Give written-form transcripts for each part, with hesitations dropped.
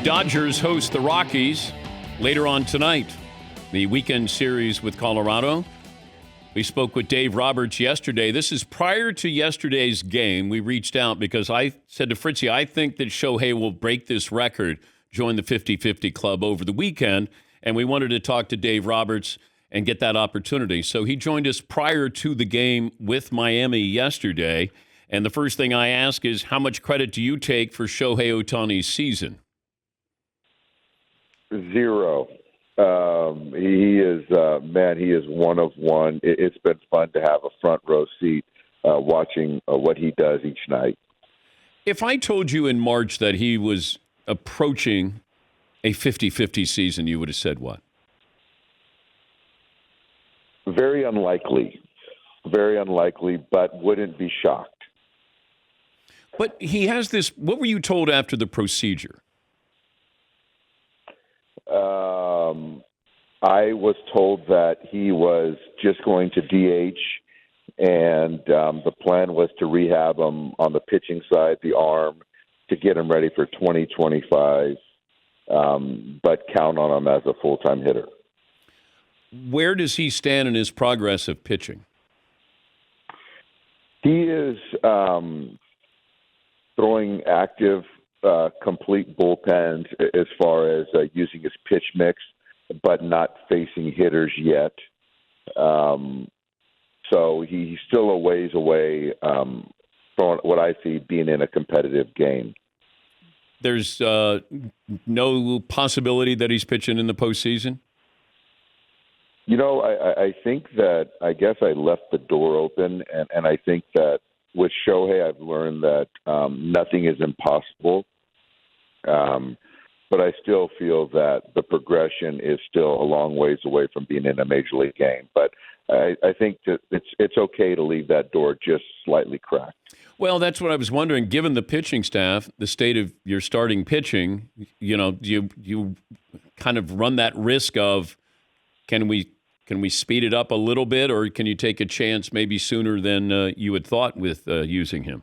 Dodgers host the Rockies later on tonight, the weekend series with Colorado. We spoke with Dave Roberts yesterday. This is prior to yesterday's game. We reached out because I said to Fritzy, I think that Shohei will break this record, join the 50-50 club over the weekend, and we wanted to talk to Dave Roberts and get that opportunity. So he joined us prior to the game with Miami yesterday, and the first thing I ask is, how much credit do you take for Shohei Ohtani's season? Zero. He is, he is one of one. It's been fun to have a front row seat watching what he does each night. If I told you in March that he was approaching a 50-50 season, you would have said what? Very unlikely, but wouldn't be shocked. But he has this, what were you told after the procedure? I was told that he was just going to DH, and the plan was to rehab him on the pitching side, the arm, to get him ready for 2025, but count on him as a full-time hitter. Where does he stand in his progress of pitching? He is throwing active, complete bullpens as far as using his pitch mix, but not facing hitters yet. So he's still a ways away from what I see being in a competitive game. There's no possibility that he's pitching in the postseason? You know, I think that, I guess I left the door open, and I think that with Shohei, I've learned that nothing is impossible. But I still feel that the progression is still a long ways away from being in a major league game. But I think that it's okay to leave that door just slightly cracked. Well, that's what I was wondering. Given the pitching staff, the state of your starting pitching, you know, you kind of run that risk of, can we speed it up a little bit, or can you take a chance maybe sooner than you had thought with using him?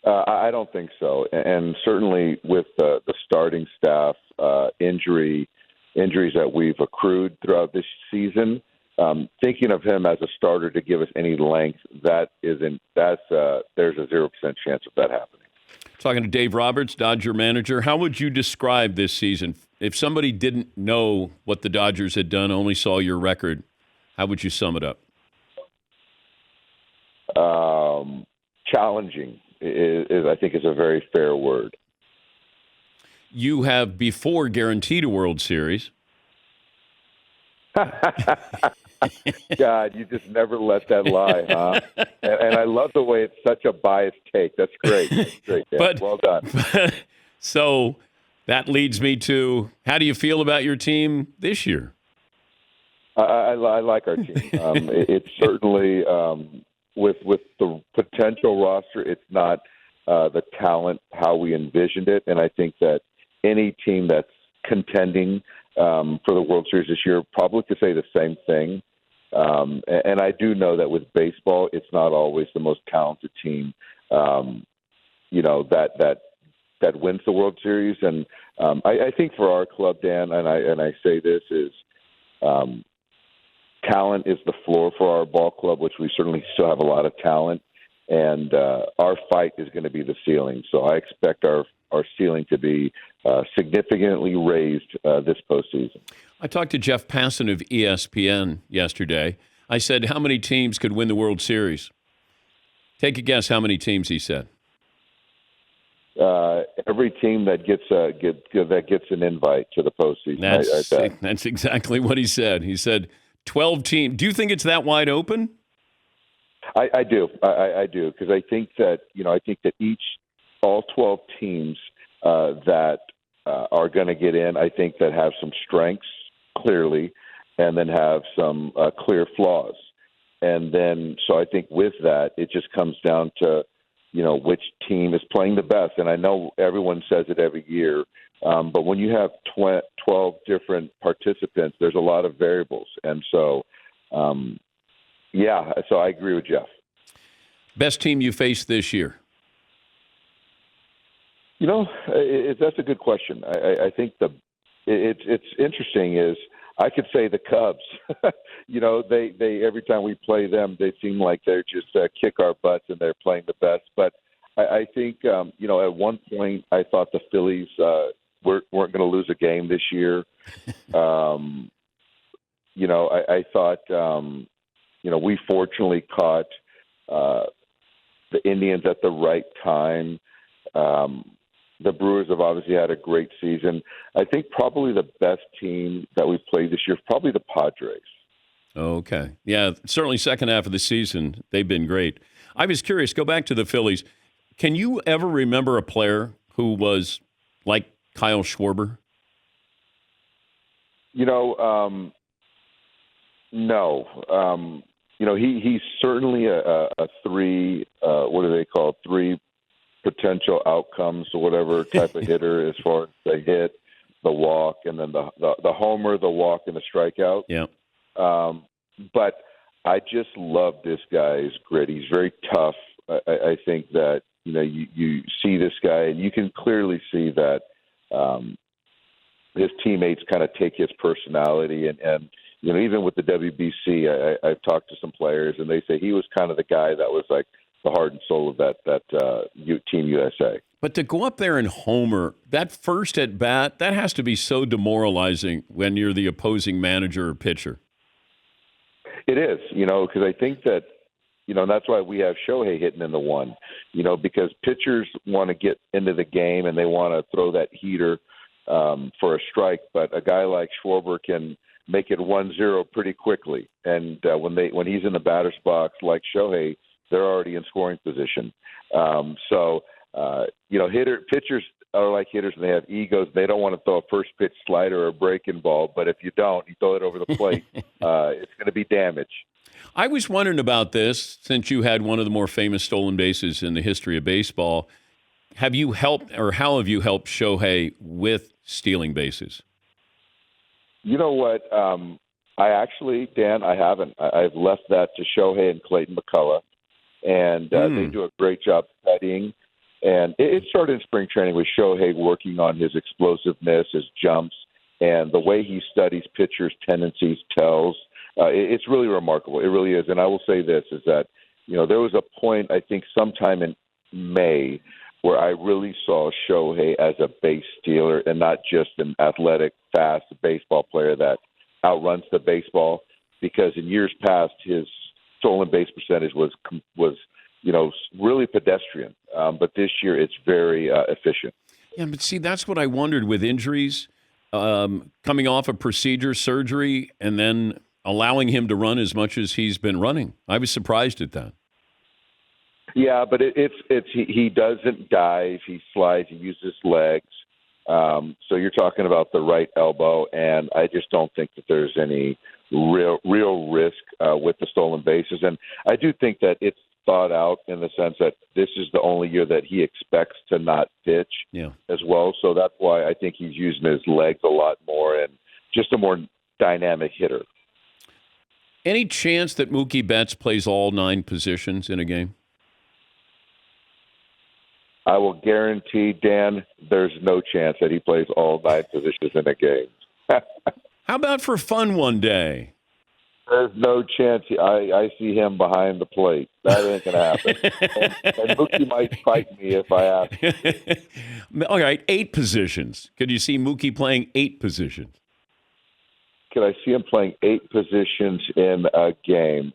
I don't think so. And certainly with the starting staff injuries that we've accrued throughout this season, thinking of him as a starter to give us any length, there's a 0% chance of that happening. Talking to Dave Roberts, Dodger manager, how would you describe this season? If somebody didn't know what the Dodgers had done, only saw your record, how would you sum it up? Challenging is I think is a very fair word. You have before guaranteed a World Series. God, you just never let that lie, huh? And I love the way it's such a biased take. That's great. That's great, Dan. But, well done. So that leads me to, how do you feel about your team this year? I like our team. It's certainly with the potential roster, it's not the talent how we envisioned it, and I think that any team that's contending for the World Series this year probably could say the same thing. And I do know that with baseball, it's not always the most talented team, that wins the World Series. And I think for our club, Dan, and I say this is talent is the floor for our ball club, which we certainly still have a lot of talent. And our fight is going to be the ceiling. So I expect our ceiling to be significantly raised this postseason. I talked to Jeff Passan of ESPN yesterday. I said, how many teams could win the World Series? Take a guess how many teams he said. Every team that gets an invite to the postseason. That's exactly what he said. He said 12 teams. Do you think it's that wide open? I do. I do, because I think that all 12 teams that are going to get in, I think that have some strengths clearly, and then have some clear flaws, and then so I think with that it just comes down to which team is playing the best. And I know everyone says it every year, but when you have 12 different participants, there's a lot of variables, and so. So I agree with Jeff. Best team you faced this year? That's a good question. I think it's interesting is I could say the Cubs. They every time we play them, they seem like they're just kick our butts and they're playing the best. But I think at one point I thought the Phillies weren't going to lose a game this year. I thought we fortunately caught the Indians at the right time. The Brewers have obviously had a great season. I think probably the best team that we've played this year is probably the Padres. Okay. Yeah, certainly second half of the season, they've been great. I was curious, go back to the Phillies. Can you ever remember a player who was like Kyle Schwarber? No. He's certainly a three, what do they call, three potential outcomes or whatever type of hitter as far as the hit, the walk, and then the homer, the walk, and the strikeout. Yeah. But I just love this guy's grit. He's very tough. I think that, you see this guy and you can clearly see that his teammates kind of take his personality and even with the WBC, I've talked to some players and they say he was kind of the guy that was like the heart and soul of that Team USA. But to go up there and homer, that first at bat, that has to be so demoralizing when you're the opposing manager or pitcher. It is, because I think that, and that's why we have Shohei hitting in the one, because pitchers want to get into the game and they want to throw that heater for a strike. But a guy like Schwarber can make it 1-0 pretty quickly. And when he's in the batter's box like Shohei, they're already in scoring position. Pitchers are like hitters and they have egos. They don't want to throw a first pitch slider or a breaking ball. But if you don't, you throw it over the plate, it's going to be damage. I was wondering about this since you had one of the more famous stolen bases in the history of baseball. Have you helped or how have you helped Shohei with stealing bases? You know what? Dan, I haven't. I've left that to Shohei and Clayton McCullough. And they do a great job studying. And it started in spring training with Shohei working on his explosiveness, his jumps, and the way he studies pitchers' tendencies tells. It's really remarkable. It really is. And I will say this, is that, there was a point, I think sometime in May, where I really saw Shohei as a base stealer and not just an athletic, fast baseball player that outruns the baseball. Because in years past, his stolen base percentage was really pedestrian. But this year it's very efficient. Yeah, but see, that's what I wondered with injuries, coming off a procedure, surgery, and then allowing him to run as much as he's been running. I was surprised at that. Yeah, but he doesn't dive, he slides, he uses legs. So you're talking about the right elbow, and I just don't think that there's any real risk with the stolen bases. And I do think that it's thought out in the sense that this is the only year that he expects to not pitch as well. So that's why I think he's using his legs a lot more and just a more dynamic hitter. Any chance that Mookie Betts plays all 9 positions in a game? I will guarantee, Dan, there's no chance that he plays all 9 positions in a game. How about for fun one day? There's no chance. I see him behind the plate. That ain't going to happen. and Mookie might fight me if I ask him. All right, 8 positions. Could you see Mookie playing 8 positions? Could I see him playing 8 positions in a game?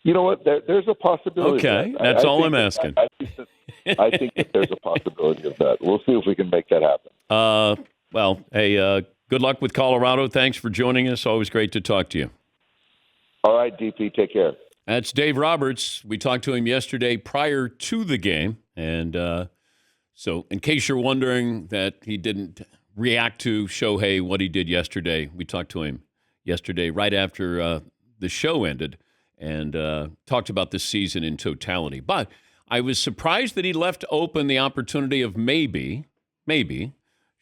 You know what? There's a possibility. Okay, that's all I'm asking. I think that there's a possibility of that. We'll see if we can make that happen. Good luck with Colorado. Thanks for joining us. Always great to talk to you. All right, DP, take care. That's Dave Roberts. We talked to him yesterday prior to the game. And so in case you're wondering that he didn't react to Shohei, what he did yesterday, we talked to him yesterday right after the show ended and talked about this season in totality. But I was surprised that he left open the opportunity of maybe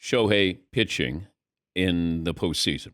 Shohei pitching in the postseason.